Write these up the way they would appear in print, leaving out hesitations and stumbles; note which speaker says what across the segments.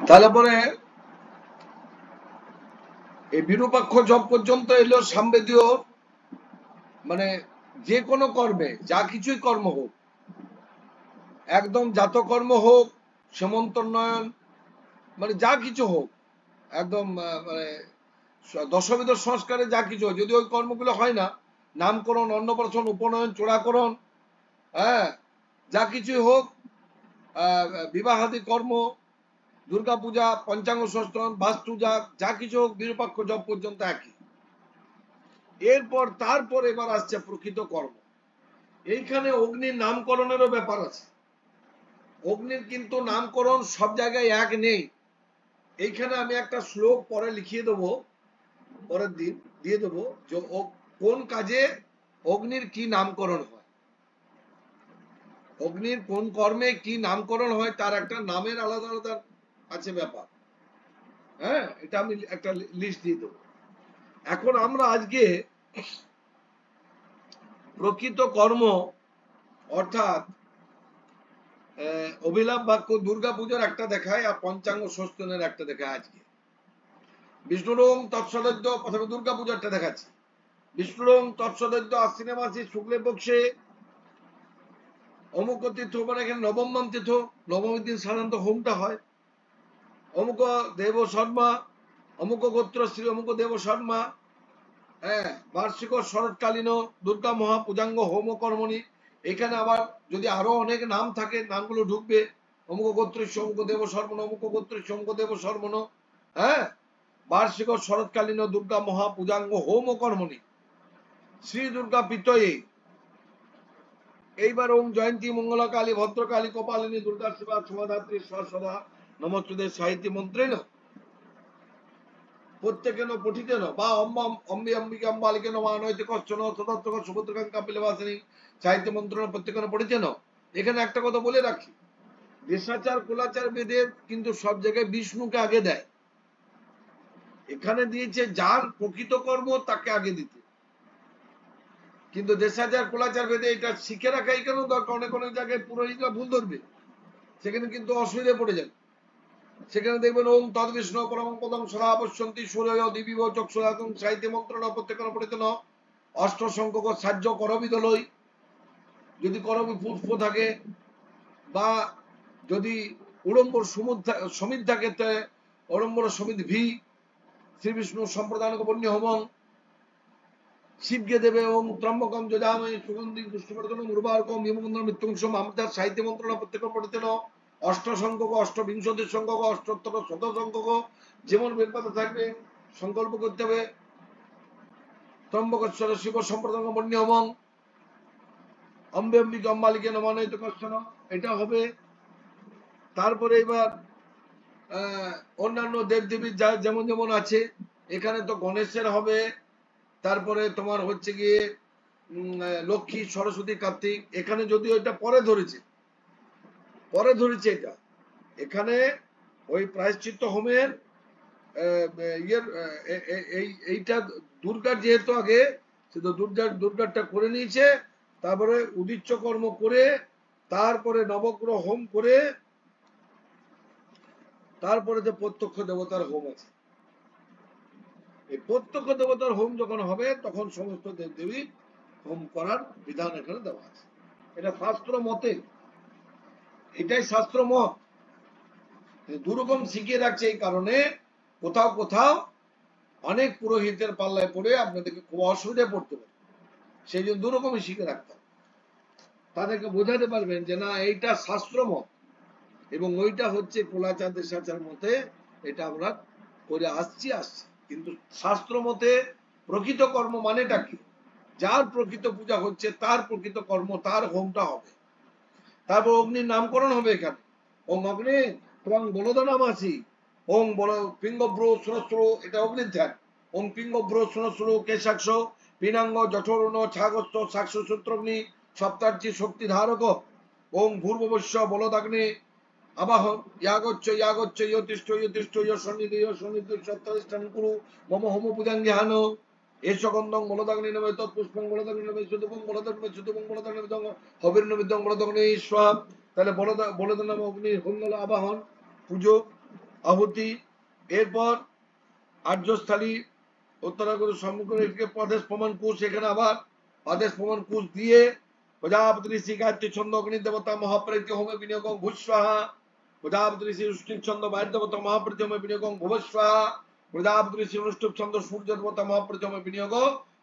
Speaker 1: তাহলে পরে এই বিরূপাক্ষ জপ পর্যন্ত এলো সামবেদীয়, মানে যে কোনো কর্মে, যা কিছুই কর্ম হোক, একদম জাতকর্ম হোক, সীমন্তোন্নয়ন, মানে যা কিছু হোক, একদম মানে দশবিধ সংস্কারে যা কিছু হয়, যদি ওই কর্মগুলো হয় না, নামকরণ, অন্নপ্রাশন, উপনয়ন, চূড়াকরণ, হ্যাঁ, যা কিছুই হোক, বিবাহাদি কর্ম, দুর্গা পূজা, পঞ্চাঙ্গ সংস্করণ, বাস্তু যা কিছু হোক, বিরূপাক্ষ জপ পর্যন্ত একই। এরপর তারপর এবার আসছে প্রকৃত কর্ম। এইখানে অগ্নির নামকরণেরও ব্যাপার আছে। অগ্নির কিন্তু নামকরণ সব জায়গায় এক নেই। এইখানে আমি একটা শ্লোক পরে লিখিয়ে দেবো, পরের দিন দিয়ে দেবো যে কোন কাজে অগ্নির কি নামকরণ হয়, অগ্নির কোন কর্মে কি নামকরণ হয়, তার একটা নামের আলাদা আলাদা আছে ব্যাপার। হ্যাঁ, এটা আমি একটা লিস্ট দিয়ে দেবো। এখন আমরা আজকে প্রকৃত কর্ম অর্থাৎ অভিলাভ বাক্য দুর্গা পুজোর একটা দেখায় আর পঞ্চাঙ্গ সংস্করণের একটা দেখায়। আজকে বিষ্ণুরং তৎসদৈদ্য, প্রথমে দুর্গা পুজোরটা দেখাচ্ছি। বিষ্ণুরং তৎসদৈদ্য আশ্বিনে মাসে শুক্লে পক্ষে অমুক তীর্থ, মানে এখানে নবম তীর্থ, নবমীর দিন সাধারণত হোমটা হয়। অমুক দেব শর্মা, অমুক গোত্র শ্রী অমুক দেব শর্মা, হ্যাঁ, বার্ষিক শরৎকালীন দুর্গা মহাপূজাঙ্গ হোম কর্মণি। এখানে আবার যদি আরো অনেক নাম থাকে, নামগুলো ঢুকবে। অমুক গোত্রের অমুক দেব শর্মণ, অমুক গোত্রের অমুক দেব শর্মণ, হ্যাঁ, বার্ষিক শরৎকালীন দুর্গা মহাপূজাঙ্গ হোম কর্মণি শ্রী দুর্গা পিতয়ে। এইবার ওম জয়ন্তী মঙ্গলা কালী ভদ্রকালী কপালিনী দুর্গা শিবা সমাধাত্রী সদা নমস্তুতে সাহিত্য মন্ত্রেণ প্রত্যেকেন পঠিতেন বা অম্বি অম্বিকা অম্বালিকে নমা নৈতিক সদত্তক সুভদ্রকাং কাপিলবাসিনী সাহিত্য মন্ত্রণ প্রত্যেকেন পঠিতেন। এখানে একটা কথা বলে রাখি, দেশাচার কুলাচার বেদে কিন্তু সব জায়গায় বিষ্ণুকে আগে দেয়। এখানে দিয়েছে যার প্রকৃত কর্ম তাকে আগে দিতে, কিন্তু দেশাচার কুলাচার বেদে এটা শিখে রাখা এই কেন দরকার, অনেক অনেক জায়গায় পুরোহিতরা ভুল ধরবে, সেখানে কিন্তু অসুবিধায় পড়ে যাবে। সেখানে দেখবেন ওম তদ বিষ্ণু পরম পদম সদা পশ্যন্তি সূর্য দিবিব চক্ষুরাতং সাহিত্য মন্ত্রণ প্রত্যেকেন পড়িতেন অষ্ট সংখ্যক সাহায্য করবিদ লই। যদি করবি পুষ্প থাকে বা যদি উড়ম্বর সমিত থাকে, উড়ম্বর সমিত ভি শ্রী বিষ্ণু সম্প্রদান বন্যী হোমং শিবকে দেবে ওম ত্রম্বকম যজামহে সুগন্ধি পুষ্পবর্ধনম উর্বারকম হিমবন্ধন মৃত্যুংশম আমাদের সাহিত্য মন্ত্রণ প্রত্যেকেন পড়িতেন অষ্ট সংখ্যক অষ্টবিংশতি সংখ্যক অষ্টোত্তর শত সংখ্যক যেমন বেলপাতা থাকবে সংকল্প করতে হবে। ত্রম্বকেশ্বর শিব সম্প্রদান বন্যী হোমং অম্বে অম্বিকা অম্বালিকে নমানয়িত কশ্চন, এটা হবে। তারপরে এবার অন্যান্য দেবদেবী যা যেমন যেমন আছে, এখানে তো গণেশের হবে, তারপরে তোমার হচ্ছে গিয়ে লক্ষ্মী, সরস্বতী, কার্তিক। এখানে যদিও এটা পরে ধরেছে এটা, এখানে ওই প্রায়শ্চিত্ত হোমের এইটা দুর্গার যেহেতু আগে, সেটা দুর্গারটা করে নিয়েছে, তারপরে উদিচ্য কর্ম করে, তারপরে নবগ্রহ হোম করে, তারপরে যে প্রত্যক্ষ দেবতার হোম আছে, এই প্রত্যক্ষ দেবতার হোম যখন হবে তখন সমস্ত দেবদেবী হোম করার বিধান এখানে দেওয়া আছে। এটা শাস্ত্র মতে, এটাই শাস্ত্র মত। দুরকম শিখিয়ে রাখছে এই কারণে কোথাও কোথাও অনেক পুরোহিতের পাল্লায় পড়ে আপনাদেরকে খুব অসুবিধায় পড়তে পারে, সেই জন্য দুরকমই শিখে রাখতাম। তাদেরকে বোঝাতে পারবেন যে না, এইটা শাস্ত্র মত এবং ওইটা হচ্ছে কুলাচার দেশাচার মতে, এটা আমরা করে আসছি। কিন্তু শাস্ত্র মতে প্রকৃত কর্ম মানেটা কি, যার প্রকৃত পূজা হচ্ছে তার প্রকৃত কর্ম, তার হোমটা হবে। তারপর অগ্নির নামকরণ হবে এখানে। ওং অগ্নি তোমাং বলদনামাসি, ওং বল পিঙ্গব্র সুরস্র, এটা অগ্নির ধ্যান। ওং পিঙ্গব্র সুরস্র কেশাক্ষ পিনাঙ্গ জঠরণ ছাগস্ত সাক্ষ সূত্রগ্নি সপ্তার্চি শক্তি ধারক। ওং ভূর্ভবস্য বলদাগ্নি আবাহন ইয়াগচ্ছ ইয়াগচ্ছ ইয়তিষ্ঠ ইয়তিষ্ঠ ইয় সন্নিধি ইয় সন্নিধি সত্তাধিষ্ঠান কুরু মম হোম পূজাঙ্গিহান এস গন্ধং বলদাগ্নি নবে তৎপুষ্পং বলদাগ্নি নবে সুদুপং বলদাগ্নি সুদুপং বলদাগ্নি বিদং হবির নবিদং বলদাগ্নি স্বাম। তাহলে বলদ নাম অগ্নি হোম আবাহন পুজো। আহুতি, এরপর আর্যস্থালী উত্তরাগত সম্মুখে প্রদেশ প্রমাণ কুশ, এখানে আবার প্রদেশ প্রমাণ কুশ দিয়ে প্রজাপতি ঋষি গায়ত্রী ছন্দ অগ্নি দেবতা মহাপ্রীতি হোমে বিনিয়োগ ভূস্বাহা, প্রজাপতি ঋষি অনুষ্ঠিত ছন্দ বায়ু দেবতা মহাপ্রীতি হোমে বিনিয়োগ ভুবস্বাহা, প্রজাপতি ঋষি অনুষ্ঠিত ছন্দ সূর্য দেবতা মহাপ্রীতি হোমে বিনিয়োগ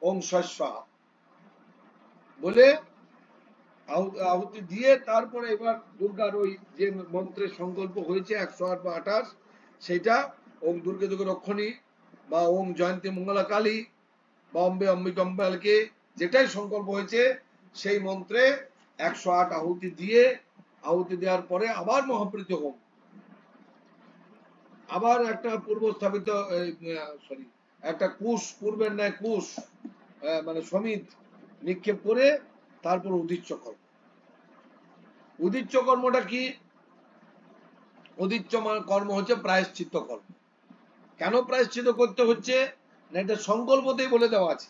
Speaker 1: ওং স্বাহা বলে আহুতি দিয়ে তারপরে এবার দুর্গার ওই যে মন্ত্রের সংকল্প হয়েছে 108 বা 28, সেটা ওং দুর্গে দুর্গে রক্ষণী বা ওং জয়ন্তী মঙ্গলা কালী বা অম্বে অম্বিকাম্বালকে যেটাই সংকল্প হয়েছে সেই মন্ত্রে 108 আহুতি দিয়ে, আহুতি দেওয়ার পরে আবার মহাপ্রীতি হোম, আবার একটা পূর্ব স্থাপিত একটা কুশ, পূর্বের ন্যায় কুশ মানে সমিত নিক্ষেপ করে তারপর উদিচ্য কর্ম। উদিচ্য কর্মটা কি? উদিচ্য কর্ম হচ্ছে প্রায়শ্চিত্ত কর্ম। কেন প্রায়শ্চিত্ত করতে হচ্ছে না, এটা সংকল্পতেই বলে দেওয়া আছে।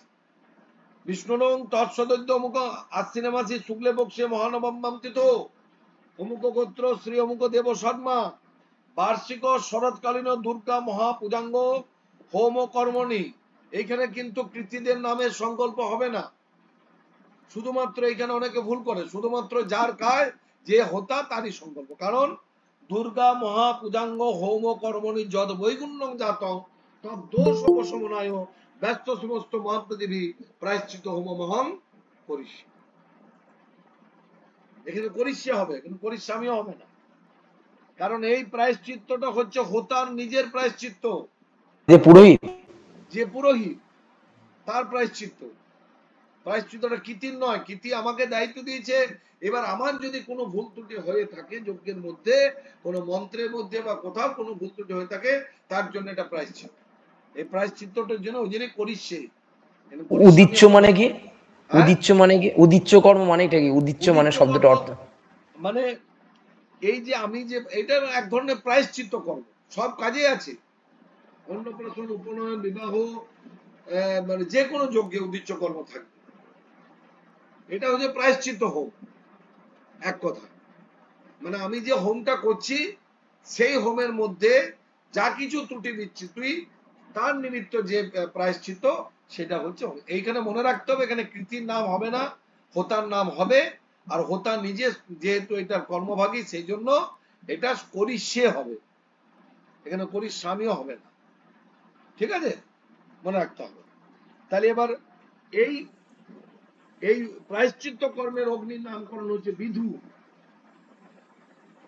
Speaker 1: বিষ্ণুনং তৎসদৈত্য অমুক আশ্বিনে মাসি শুক্লে পক্ষে মহানবম্বামতিত অমুক গোত্র শ্রী অমুক দেব শর্মা বার্ষিক শরৎকালীন দুর্গা মহাপূজাঙ্গ হোম কর্মণি। এইখানে কিন্তু কৃতিদের নামে সংকল্প হবে না, শুধুমাত্র এখানে অনেকে ভুল করে, শুধুমাত্র যার কায় যে হোতা তারই সংকল্প। কারণ দুর্গা মহাপূজাঙ্গ হোম কর্মণি যদ বৈগুণ্য জাতং তদ্দোষ উপশমনায় ব্যস্ত সমস্ত মহাপৃথিবী প্রায়শ্চিত হোম মহম করিস। এখানে করিষ্যা হবে, কিন্তু পরিশ্রামীও হবে না, কারণ এই প্রায়শ্চিত্তটা হচ্ছে হোতার নিজের প্রায়শ্চিত্ত, যে পুরোহিত তার প্রায়শ্চিত্ত। প্রায়শ্চিত্তটা কীতির নয়, কীতি আমাকে দায়িত্ব দিয়েছে, এবার আমার যদি কোনো ভুল ত্রুটি হয়ে থাকে যজ্ঞের মধ্যে, কোনো মন্ত্রের মধ্যে বা কোথাও কোনো ভুল ত্রুটি হয়ে থাকে, তার জন্য এটা প্রায়শ্চিত্ত। এই প্রায়শ্চিত্তটার জন্য ওই জন্য করিষ্যে।
Speaker 2: উদিচ্য মানে কি? উদিচ্য মানে কি? উদিচ্য কর্ম মানেটা কি? উদিচ্য মানে শব্দটা অর্থ
Speaker 1: মানে এই যে আমি যে এটা এক ধরনের প্রায়শ্চিত্ত কর্ম, সব কাজে আছে। অন্নপ্রাশন, উপনয়ন, বিবাহ, মানে যে কোনো যজ্ঞে উদিচ্য কর্ম থাকবে। এটা হচ্ছে প্রায়শ্চিত্ত হোম এক কথা। মানে আমি যে হোমটা করছি সেই হোমের মধ্যে যা কিছু ত্রুটি বিচ্যুতি তার নিমিত্ত যে প্রায়শ্চিত্ত সেটা হচ্ছে। এইখানে মনে রাখতে হবে, এখানে কৃতির নাম হবে না, হোতার নাম হবে। আর হোতা নিজে যেহেতু এটা কর্মভাগী, সেই জন্য এটা করিষ্যে হবে, এখানে করিস্বামীও হবে না। ঠিক আছে, মনে রাখতে হবে। তাহলে এবার এই এই প্রায়শ্চিত্ত কর্মের অগ্নির নামকরণ হচ্ছে বিধু।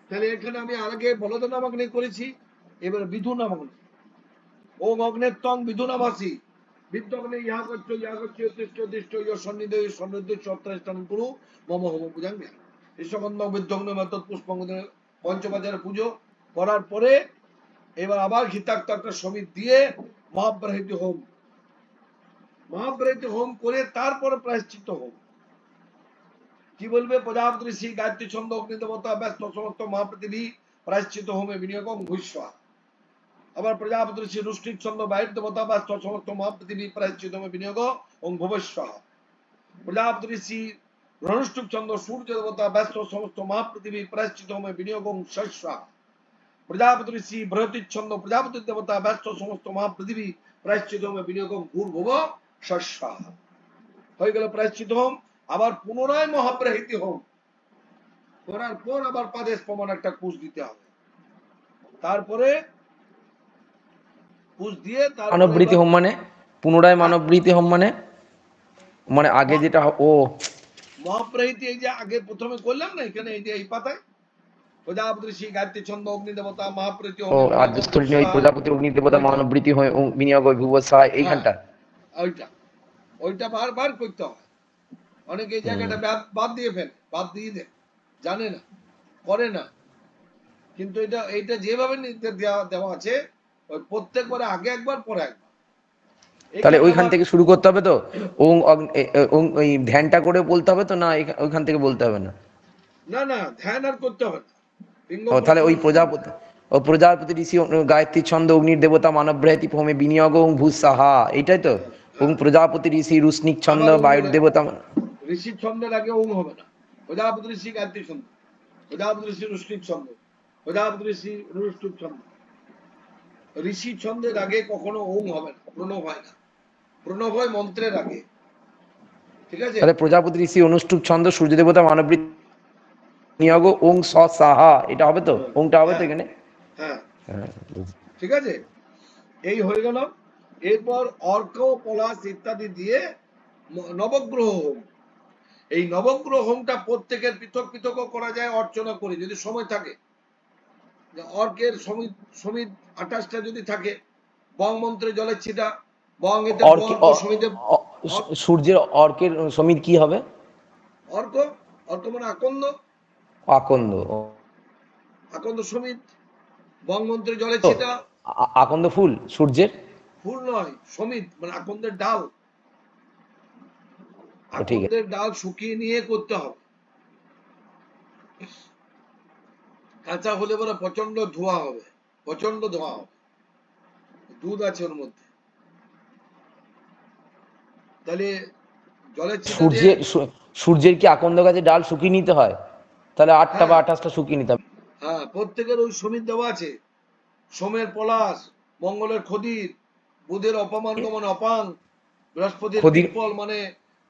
Speaker 1: তাহলে এখানে আমি আগে বলদ নামাগ্নি করেছি, এবার বিধু নামাগ্নি। ওম অগ্নের তং বিধু নামাসি বিদ্যগ্নে ইহা করছ ইহা করছ তিষ্ঠ তিষ্ঠ ইয় সন্নিধ সন্নিধ সত্রাস্থান কুরু মম হোম পূজাং জ্ঞান। ঈশ্বগন্ধ বিদ্যগ্ন মেতদ পুষ্পঙ্গ পঞ্চবাজারে পুজো করার পরে এবার আবার ঘিতাক্ত একটা সমিত দিয়ে মহাব্রাহিত হোম, মহাব্রাহিত হোম করে তারপরে প্রায়শ্চিত্ত হোম। কি বলবে? প্রজাপতি ঋষি গায়ত্রী ছন্দ অগ্নি দেবতা ব্যস্ত সমস্ত মহাপৃথিবী প্রায়শ্চিত্ত হোমে বিনিয়োগ ভূস্বা। আবার প্রজাপতি ঋষি রুষ্টিক ছন্দ বায়ু দেবতা ব্যস্ত সমস্ত মহাপৃথিবী প্রায়শ্চিত্ত হোমে বিনিয়োগ ওং ভুবস্বা। প্রজাপতি ঋষি রনুষ্ঠুপ ছন্দ সূর্য দেবতা ব্যস্ত সমস্ত মহাপৃথিবী প্রায়শ্চিত্ত হোমে বিনিয়োগ ওং শস্বা। প্রজাপতি ঋষি বৃহতি ছন্দ প্রজাপতি দেবতা ব্যস্ত সমস্ত মহাপৃথিবী প্রায়শ্চিত্ত হোমে বিনিয়োগ ভূর্ভুব শস্বা। হয়ে গেল প্রায়শ্চিত্ত হোম। আবার পুনরায় মহাপ্রাহিতি হোম করার পর আবার পাদেশ প্রমাণ একটা কুশ দিতে হবে। তারপরে কুশ দিয়ে
Speaker 2: মানববৃত্তি হোম মানে পুনরায় মানববৃত্তি হোম মানে মানে আগে যেটা ও
Speaker 1: মহাপ্রাহিতি এই যে আগে প্রথমে করলাম না, এখানে এই যে এই পাতায় প্রজাপতি ঋষি গায়ত্রী ছন্দ অগ্নি দেবতা মহাপ্রীতি হোম,
Speaker 2: ওই প্রজাপতি অগ্নি দেবতা মানববৃত্তি হয় বিনিয়োগ ভুবস্বা এইখানটা
Speaker 1: ওইটা বারবার করতে হয়। অনেকে এই জায়গাটা বাদ দিয়ে ফেলে, বাদ দিয়ে দেয়, জানে না, করে না। কিন্তু এটা যেভাবে নির্দেশ দেওয়া আছে ওই প্রত্যেকবারে আগে একবার পরে একবার।
Speaker 2: তাহলে ওইখান থেকে শুরু করতে হবে তো? ওই ধ্যানটা করে বলতে হবে তো, না ওইখান থেকে বলতে হবে না?
Speaker 1: না না, ধ্যান আর করতে হবে না।
Speaker 2: তাহলে ওই প্রজাপতি ঋষি গায়ত্রী ছন্দ অগ্নির দেবতা মানবব্রাহিতি হোমে বিনিয়োগ ওং ভূস্বাহা, এইটাই তো? ওং প্রজাপতি ঋষি রুষ্নিক ছন্দ বায়ুর দেবতা।
Speaker 1: ঋষির ছন্দের আগে ওং হবে না। প্রজাপতি ঋষি গায়ত্রী ছন্দ, প্রজাপতি ঋষি রুষ্নিক ছন্দ, প্রজাপতি ঋষি রুষ্টুপ ছন্দ, ঋষি ছন্দের আগে কখনো ওম হবে না, প্রণব হয় না, প্রণব হয় মন্ত্রের আগে, ঠিক আছে?
Speaker 2: তাহলে প্রজাপতি ঋষি অনুষ্ঠুপ ছন্দ সূর্য দেবতা মানবৃত নিয়োগ ওং স সাহা, এটা হবে তো? ওংটা হবে তো
Speaker 1: হ্যাঁ
Speaker 2: এখানে?
Speaker 1: হ্যাঁ,
Speaker 2: হ্যাঁ।
Speaker 1: ঠিক আছে, এই হয়ে গেল। এরপর অর্ক, পলাশ ইত্যাদি দিয়ে নবগ্রহ হোম। এই নবগ্রহ হোমটা প্রত্যেকের পৃথক পৃথক করা যায়, অর্চনা করি যদি সময় থাকে। অর্কের সমিত সমিত 28টা যদি থাকে, বং মন্ত্রে জলের ছিটা, বং এতে অর্ক সমিতে
Speaker 2: সূর্যের অর্কের সমিত কি হবে?
Speaker 1: অর্ক, অর্ক মানে আকন্দ,
Speaker 2: আকন্দ।
Speaker 1: আকন্দ সমিত, বং মন্ত্রে জলের ছিটা।
Speaker 2: আকন্দ ফুল সূর্যের?
Speaker 1: ফুল নয়, সমিত মানে আকন্দের ডাল,
Speaker 2: ঠিক আছে।
Speaker 1: আকন্দের ডাল শুকিয়ে নিয়ে করতে হবে। কাঁচা হলে পরে প্রচন্ড ধোয়া হবে, প্রচন্ড ধোয়া হবে, দুধ আছে ওর মধ্যে। তাহলে জলের ছিটা দিয়ে,
Speaker 2: সূর্যের কি আকন্দ গাছে ডাল শুকিয়ে নিতে হয়? তাহলে 8টা বা
Speaker 1: হ্যাঁ
Speaker 2: 28টা শুকিয়ে নিতে হবে।
Speaker 1: হ্যাঁ, প্রত্যেকের ওই সমিত দেওয়া আছে। সোমের পলাশ, মঙ্গলের খদির, বুধের অপমার্গ মানে অপাং, বৃহস্পতির
Speaker 2: খদির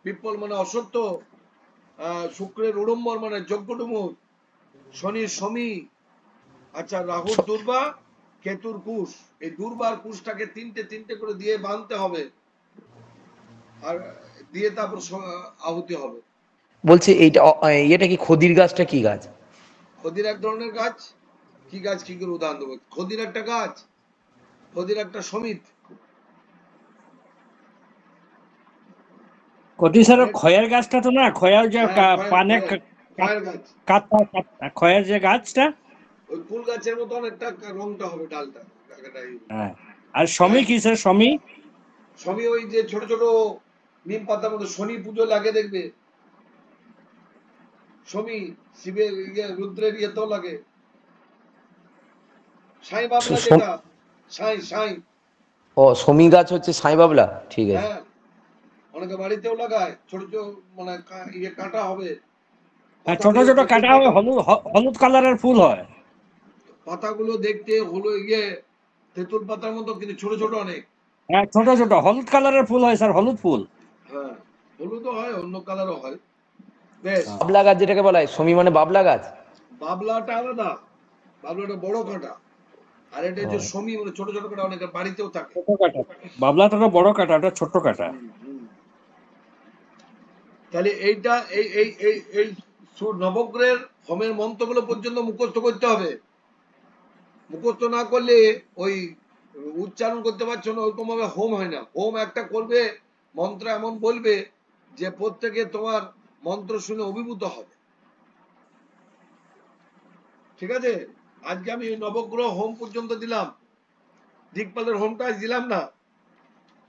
Speaker 1: পিপ্পল মানে অসত্য, শুক্রের উড়ম্বর মানে যজ্ঞডুমুর, শনির সমী, আচ্ছা রাহুর দুর্বা, কেতুর কুশ। এই দুর্বার কুশটাকে তিনটে তিনটে করে দিয়ে বাঁধতে হবে, আর দিয়ে তারপর আহুতি হবে।
Speaker 2: বলছি এইটা এটা কি খদির গাছটা কি গাছ?
Speaker 1: খদির এক ধরনের গাছ। কি গাছ কি করে উদাহরণ দেবো? খদির একটা গাছ, খদির একটা সমিত।
Speaker 3: কটিস্বর খয়ের গাছটা তো না, খয়ের যে
Speaker 1: হ্যাঁ,
Speaker 3: পানে
Speaker 1: খয়ের গাছ,
Speaker 3: খয়ের যে গাছটা,
Speaker 1: ওই ফুল গাছের মতো অনেকটা রংটা হবে ডালটা।
Speaker 3: হ্যাঁ। আর সমী কিসের সমী?
Speaker 1: সমী ওই যে ছোট ছোট নিম পাতার মতো শনি পুজো লাগে দেখবে, সমী শিবের ইয়ে রুদ্রের ইয়েতেও লাগে। সাই বাবলা যেটা, সাই সাই।
Speaker 2: ও সমী গাছ হচ্ছে সাই বাবলা, ঠিক আছে।
Speaker 1: হ্যাঁ, অনেকে বাড়িতেও লাগায়, ছোট ছোট মানে ইয়ে কাঁটা হবে,
Speaker 3: ছোট ছোট কাটা হবে, হলুদ কালারের ফুল হয়।
Speaker 1: পাতাগুলো দেখতে হলো ইয়ে তেঁতুল পাতার মতো, কিন্তু ছোট ছোট অনেক।
Speaker 3: হ্যাঁ, ছোট ছোট হলুদ কালারের ফুল হয় স্যার, হলুদ ফুল।
Speaker 1: হ্যাঁ, হলুদও হয়, অন্য কালারও হয়। বেশ,
Speaker 2: বাবলা গাছ যেটাকে বলা হয় সমী মানে বাবলা গাছ।
Speaker 1: বাবলাটা আলাদা, বাবলাটা বড় কাঁটা, আর এটা হচ্ছে সমী মানে ছোট ছোট কাঁটা, অনেকের বাড়িতেও থাকে।
Speaker 3: ছোট কাটা, বাবলাটা তো বড় কাটা, ওটা ছোট কাটা।
Speaker 1: তাহলে এইটা এই এই এই এই নবগ্রহের হোমের মন্ত্রগুলো পর্যন্ত মুখস্থ করতে হবে। মুখস্থ না করলে ওই উচ্চারণ করতে পারছো না, ওরকম ভাবে হোম হয় না। হোম একটা করবে, মন্ত্র এমন বলবে যে প্রত্যেকে তোমার মন্ত্র শুনে অভিভূত হবে, ঠিক আছে? আজকে আমি নবগ্রহ হোম পর্যন্ত দিলাম, দিকপালের হোমটা আজ দিলাম না,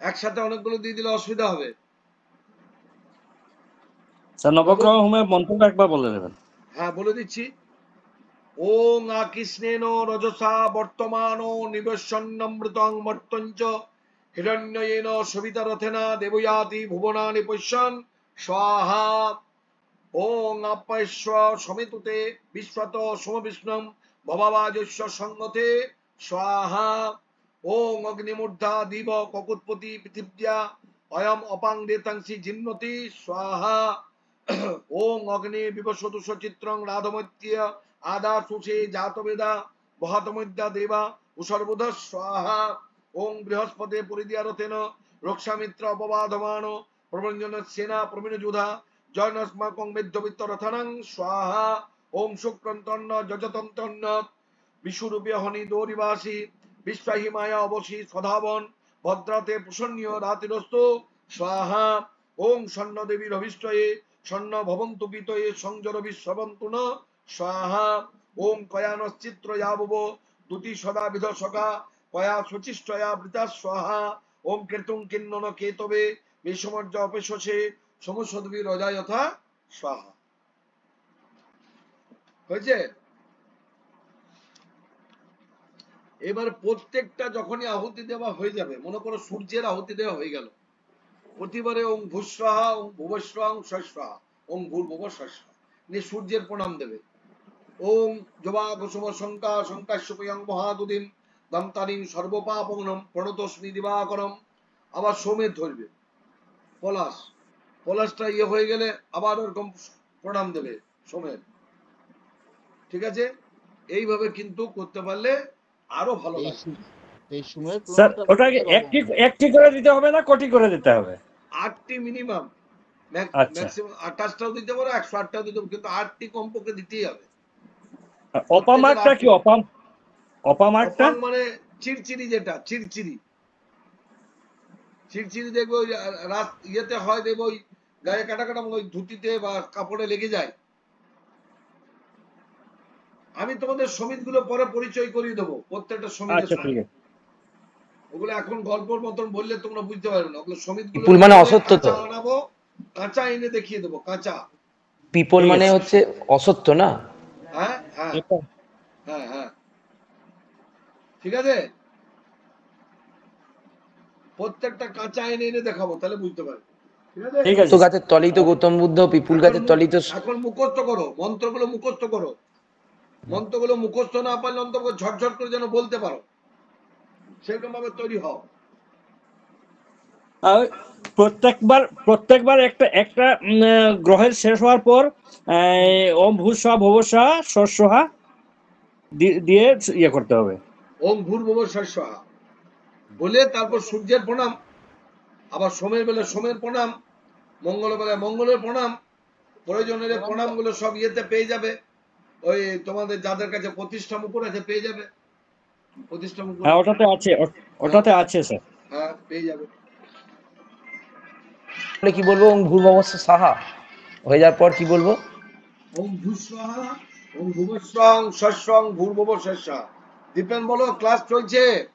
Speaker 1: একসাথে অনেকগুলো দিয়ে দিলে অসুবিধা হবে।
Speaker 3: স্যার নবগ্রহ হোমের মন্ত্রটা একবার বলে দেবেন।
Speaker 1: হ্যাঁ, বলে দিচ্ছি। ওং কৃষ্ণেন রজসা বর্তমান নিবেশন্নমৃতং মর্তঞ্চ হিরণ্যয়েন সবিতা রথেনা দেবয়াতি ভুবনানি পশ্যন স্বাহা। ওং আপ্যাস্য সমিতুতে বিশ্বত সমবিষ্ণম ভবাবাজস্য সঙ্গতে স্বাহা। ওং অগ্নিমূর্ধা দিব ককুৎপতি পৃথিব্যা অয়ম অপাং দেতাংসি জিন্নতি স্বাহা। ওং অগ্নি বিবসতু সচিত্রং রাধমত্য আদা সুষে জাতবেদা বহাতমদ্যা দেবা উসর্বুধ স্বাহা। ওং বৃহস্পতি পরিদিয়ারথেন রক্ষামিত্র অপবাধমান প্রবঞ্জন সেনা প্রবীণযুধা জয়নস্মাকং মেধ্যবিত্ত রথনং স্বাহা। ওং শুক্রন্তন্ন যজতন্তন্ন বিশ্বরূপে হনি দৌরিবাসী বিশ্বাহী মায়া অবশী স্বধাবন ভদ্রাতে প্রসন্নীয় রাতিরস্তু স্বাহা। ওং স্বর্ণ দেবীর অভিষ্টয়ে স্বর্ণ ভবন্তু পিতয়ে সংযর বিশ্ববন্তু ন স্বাহা। ওং কয়ানশ্চিত্র যাবব দুতি সদা বিধ সকা কয়া শুচিষ্টয়া বৃতা স্বাহা। ওং কীর্তুং কিন্নন কেতবে বিষমর্য অপেশসে সমসদ্বী রজা যথা স্বাহা। হয়েছে? এবার প্রত্যেকটা যখনই আহুতি দেওয়া হয়ে যাবে, মনে করো সূর্যের আহুতি দেওয়া হয়ে গেল, প্রতিবারে ওং ভূস্বাহা ওং ভুবস্বাহা ওং স্বস্বাহা ওং ভূর্ভুব স্বস্বাহা নিয়ে সূর্যের প্রণাম দেবে। ওং জবা কুসুম শঙ্কা শঙ্কাশ্যপয়ং মহাদুদিম দন্তানি সর্বপাপগ্নম প্রণতস্মি দিবাকরম। আবার সোমের ধরবে, পলাশটা ইয়ে হয়ে গেলে আবার ওরকম প্রণাম দেবে সোমের। ঠিক আছে, এইভাবে কিন্তু করতে পারলে আরো ভালো
Speaker 4: এই
Speaker 1: লাগে।
Speaker 4: সু- এই সময়ের
Speaker 3: স্যার
Speaker 4: প্রণামটা
Speaker 3: ওটাকে
Speaker 4: করতে পারবো
Speaker 3: একটি
Speaker 4: না।
Speaker 3: একটি করে দিতে হবে না কোটি করে দিতে হবে?
Speaker 1: 8টি মিনিমাম,
Speaker 3: আচ্ছা,
Speaker 1: ম্যাক্সিমাম 28টাও দিতে পারো, 108টাও দিতে পারো, কিন্তু 8টি কমপক্ষে দিতেই হবে।
Speaker 3: অপামার্কটা কি? অপামার্কটা
Speaker 1: অপাং মানে চিরচিরি, যেটা চিরচিরি দেখবে ওই রাত ইয়েতে হয়, দেখবে ওই গায়ে কাটা কাটা ওই ধুতিতে বা কাপড়ে লেগে যায়। আমি তোমাদের সমিত গুলো পরে পরিচয় করিয়ে দেবো, প্রত্যেকটা সমিতের
Speaker 3: আচ্ছা
Speaker 1: সঙ্গে।
Speaker 3: ঠিক আছে।
Speaker 1: ওগুলো এখন গল্পর মতন বললে তোমরা বুঝতে পারবে না। ওগুলো সমিত গুলো
Speaker 2: পিপুল মানে অসত্য তো।
Speaker 1: কাঁচা আনাবো, কাঁচা এনে দেখিয়ে দেবো, কাঁচা।
Speaker 2: পিপল
Speaker 3: ঠিক
Speaker 2: মানে
Speaker 3: আছে।
Speaker 2: হচ্ছে অসত্য না?
Speaker 1: হ্যাঁ হ্যাঁ
Speaker 3: এটা-
Speaker 1: হ্যাঁ হ্যাঁ, ঠিক আছে, প্রত্যেকটা কাঁচা এনে এনে দেখাবো, তাহলে বুঝতে পারবে। ঠিক আছে,
Speaker 3: ঠিক
Speaker 2: তো
Speaker 3: আছে
Speaker 2: গাছের তলেই তো গৌতম বুদ্ধ, পিপুল গাছের তলেই তো।
Speaker 1: এখন মুখস্থ করো, মন্ত্রগুলো মুখস্থ করো। মন্ত্রগুলো মুখস্থ না পারলে অন্তত ঝটঝট করে যেন বলতে পারো, সেরকম ভাবে তৈরি হও।
Speaker 3: আর প্রত্যেকবার একটা একটা গ্রহের শেষ হওয়ার পর ওম ভূস্বঃ ভুবস্বঃ স্বঃ দিয়ে ইয়ে করতে হবে।
Speaker 1: ওম ভূর্ভুবঃ স্বঃ বলে তারপর সূর্যের প্রণাম, আবার সোমের বেলা সোমের প্রণাম, মঙ্গলের বেলায় মঙ্গলের প্রণাম। প্রয়োজন হলে প্রণাম গুলো সব ইয়েতে পেয়ে যাবে, ওই তোমাদের যাদের কাছে প্রতিষ্ঠা মুকুর আছে পেয়ে যাবে, প্রতিষ্ঠা মুকুর।
Speaker 3: হ্যাঁ ওটাতে আছে, ওটাতে আছে স্যার।
Speaker 1: হ্যাঁ পেয়ে যাবে।
Speaker 2: বলে কি বলবো? ওং ভূর্ভুবস্সুঃ সাহা হয়ে যাওয়ার পর কি বলবো?
Speaker 1: ওম ভূস্বঃ ওম ভুবস্বং স্বঃ ভূর্ভুবঃ স্বঃ। দীপেন বলো, ক্লাস চলছে?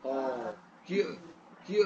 Speaker 1: ও, কি কি